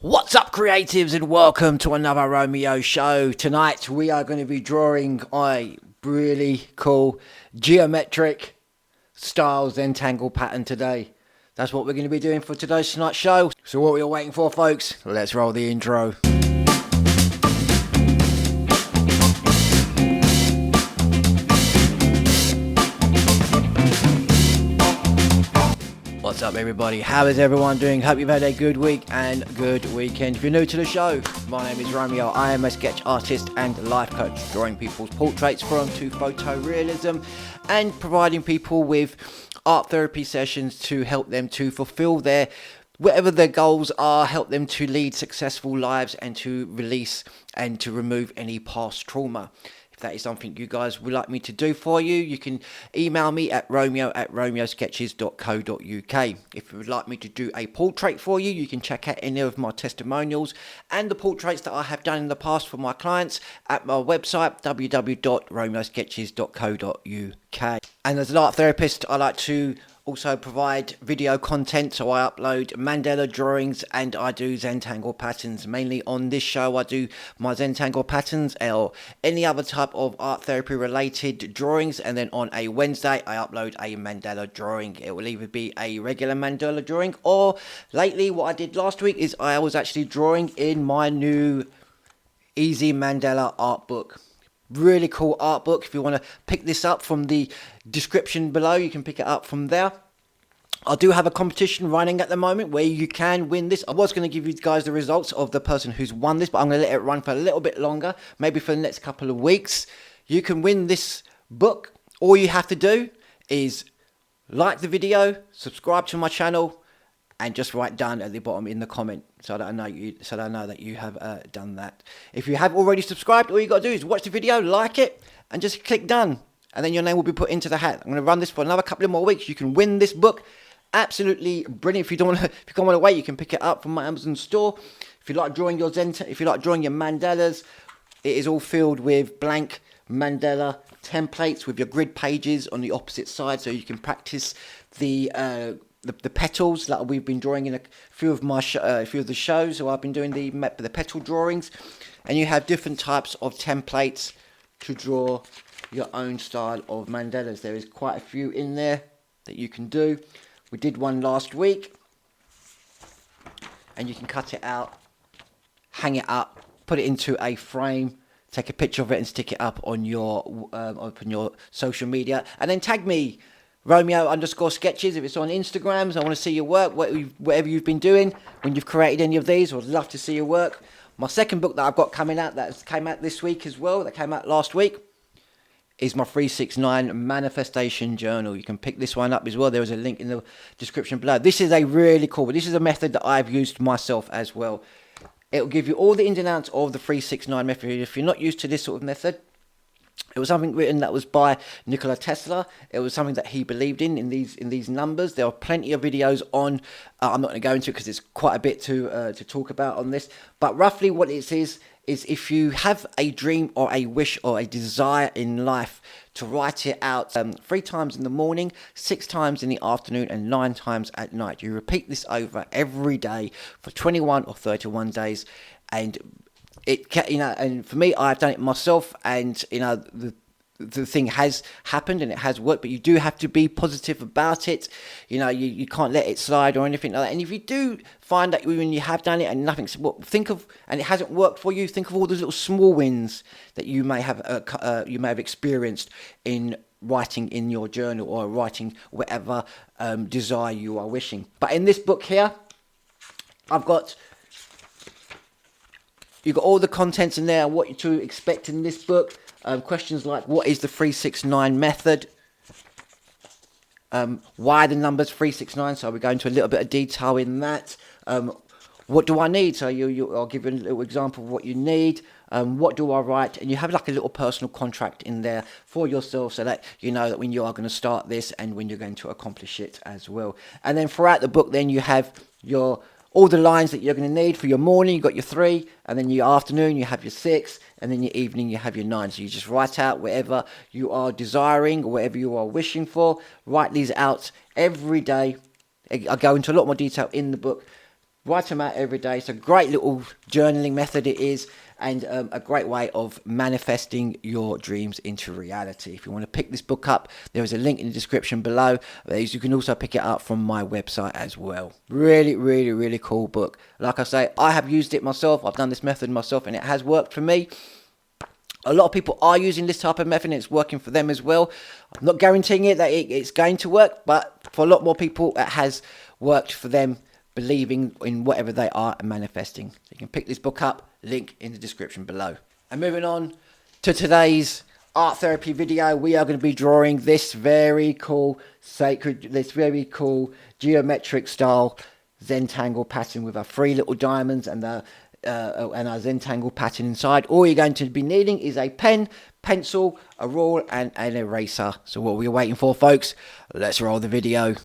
What's up, creatives, and welcome to another Romeo show. Tonight we are going to be drawing a really cool geometric style Zentangle pattern today. That's what we're going to be doing for tonight's show. So what we're waiting for, folks, let's roll the intro. What's up, everybody? How is everyone doing? Hope you've had a good week and good weekend. If you're new to the show, my name is Romeo. I am a sketch artist and life coach, drawing people's portraits to photorealism and providing people with art therapy sessions to help them to fulfill whatever their goals are, help them to lead successful lives and to release and to remove any past trauma. If that is something you guys would like me to do for you, you can email me at romeo@romeosketches.co.uk. If you would like me to do a portrait for you, you can check out any of my testimonials and the portraits that I have done in the past for my clients at my website, www.romeosketches.co.uk. And as an art therapist, I like to also provide video content, so I upload Mandala drawings and I do Zentangle patterns. Mainly on this show I do my Zentangle patterns or any other type of art therapy related drawings, and then on a Wednesday I upload a Mandala drawing. It will either be a regular Mandala drawing, or lately what I did last week is I was actually drawing in my new Easy Mandala art book. Really cool art book. If you want to pick this up from the description below, you can pick it up from there. I do have a competition running at the moment where you can win this. I was going to give you guys the results of the person who's won this, but I'm going to let it run for a little bit longer, maybe for the next couple of weeks. You can win this book. All you have to do is like the video, subscribe to my channel, and just write down at the bottom in the comment so that I know that you have done that. If you have already subscribed, all you got to do is watch the video, like it, and just click done, and then your name will be put into the hat. I'm going to run this for another couple of more weeks. You can win this book. Absolutely brilliant. If you don't want to wait, you can pick it up from my Amazon store. If you like drawing your mandalas, it is all filled with blank mandala templates with your grid pages on the opposite side, so you can practice the petals that we've been drawing in a few of my few of the shows. So I've been doing the petal drawings, and you have different types of templates to draw your own style of mandalas. There is quite a few in there that you can do. We did one last week, and you can cut it out, hang it up, put it into a frame, take a picture of it, and stick it up on your social media, and then tag me, Romeo_sketches, if it's on Instagram. So I want to see your work, whatever you've been doing when you've created any of these. I would love to see your work. My second book that I've got coming out, that came out this week as well, that came out last week, is my 369 Manifestation Journal. You can pick this one up as well. There is a link in the description below. This is a really cool, this is a method that I've used myself as well. It will give you all the ins and outs of the 369 method. If you're not used to this sort of method, it was something written that was by Nikola Tesla. It was something that he believed in these numbers. There are plenty of videos on. I'm not going to go into it because it's quite a bit to talk about on this. But roughly what it is if you have a dream or a wish or a desire in life, to write it out 3 times in the morning, 6 times in the afternoon, and 9 times at night. You repeat this over every day for 21 or 31 days, and and for me, I've done it myself, and the thing has happened and it has worked. But you do have to be positive about it. You can't let it slide or anything like that. And if you do find that when you have done it and nothing's and it hasn't worked for you, think of all those little small wins that you may have experienced in writing in your journal or writing whatever desire you are wishing. But in this book here, you've got all the contents in there, what to expect in this book. Questions like, what is the 369 method? Why the numbers 369? So we go into a little bit of detail in that. What do I need? So I'll give you a little example of what you need. What do I write? And you have like a little personal contract in there for yourself, so that you know that when you are going to start this and when you're going to accomplish it as well. And then throughout the book, then you have all the lines that you're going to need. For your morning, you've got your 3, and then your afternoon, you have your 6, and then your evening, you have your 9. So you just write out whatever you are desiring or whatever you are wishing for. Write these out every day. I go into a lot more detail in the book. Write them out every day. It's a great little journaling method it is, and a great way of manifesting your dreams into reality. If you want to pick this book up, there is a link in the description below. You can also pick it up from my website as well. Really, really, really cool book. Like I say, I have used it myself. I've done this method myself, and it has worked for me. A lot of people are using this type of method and it's working for them as well. I'm not guaranteeing it that it's going to work, but for a lot more people, it has worked for them, believing in whatever they are and manifesting. So you can pick this book up, link in the description below. And moving on to today's art therapy video, we are going to be drawing this very cool geometric style Zentangle pattern with our 3 little diamonds and our Zentangle pattern inside. All you're going to be needing is a pen, pencil, a rule and an eraser. So what we're waiting for, folks, let's roll the video.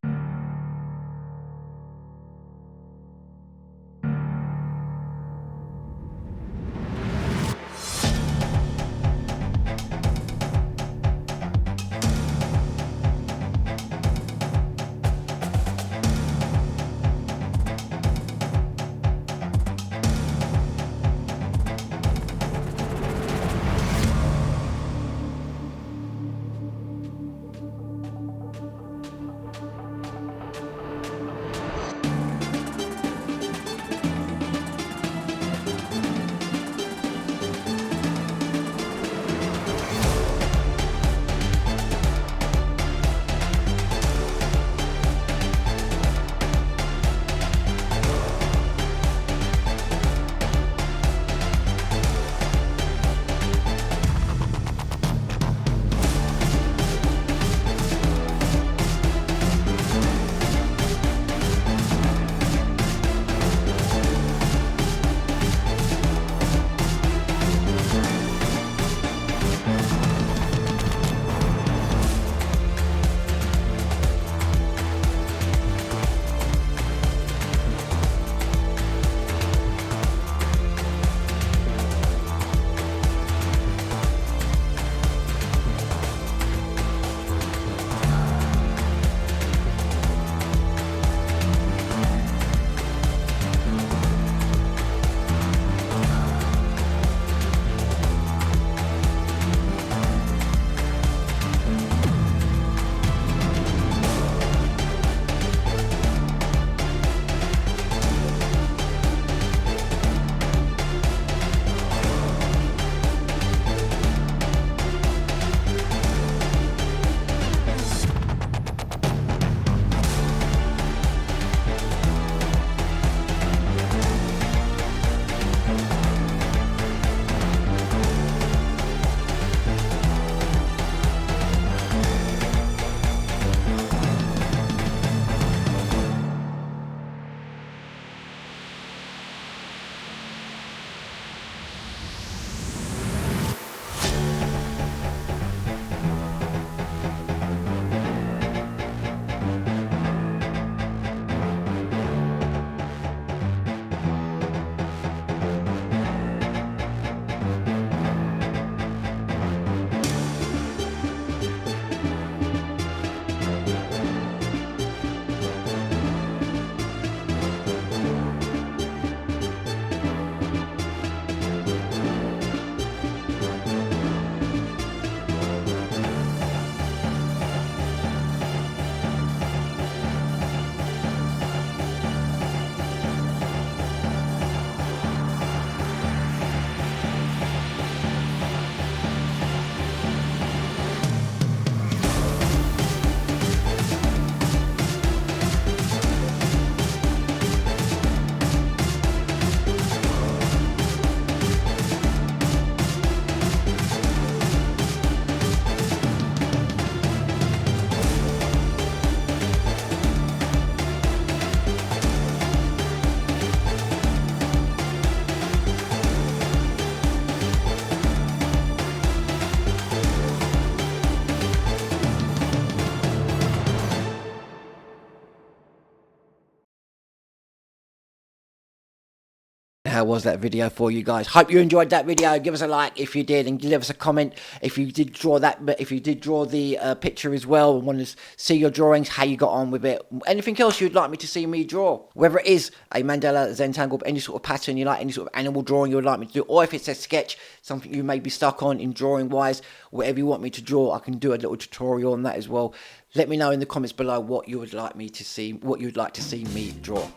how was that video for you guys? Hope you enjoyed that video. Give us a like if you did, and give us a comment if you did draw that. But if you did draw the picture as well and want to see your drawings, how you got on with it, anything else you'd like me to see me draw, whether it is a mandala, Zentangle, any sort of pattern you like, any sort of animal drawing you would like me to do, or if it's a sketch, something you may be stuck on in drawing wise, whatever you want me to draw, I can do a little tutorial on that as well. Let me know in the comments below what you would like me to see, what you'd like to see me draw.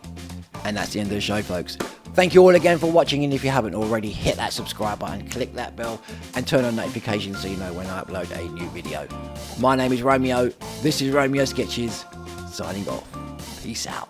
And that's the end of the show, folks. Thank you all again for watching, and if you haven't already, hit that subscribe button, click that bell, and turn on notifications so you know when I upload a new video. My name is Romeo, this is Romeo Sketches, signing off. Peace out.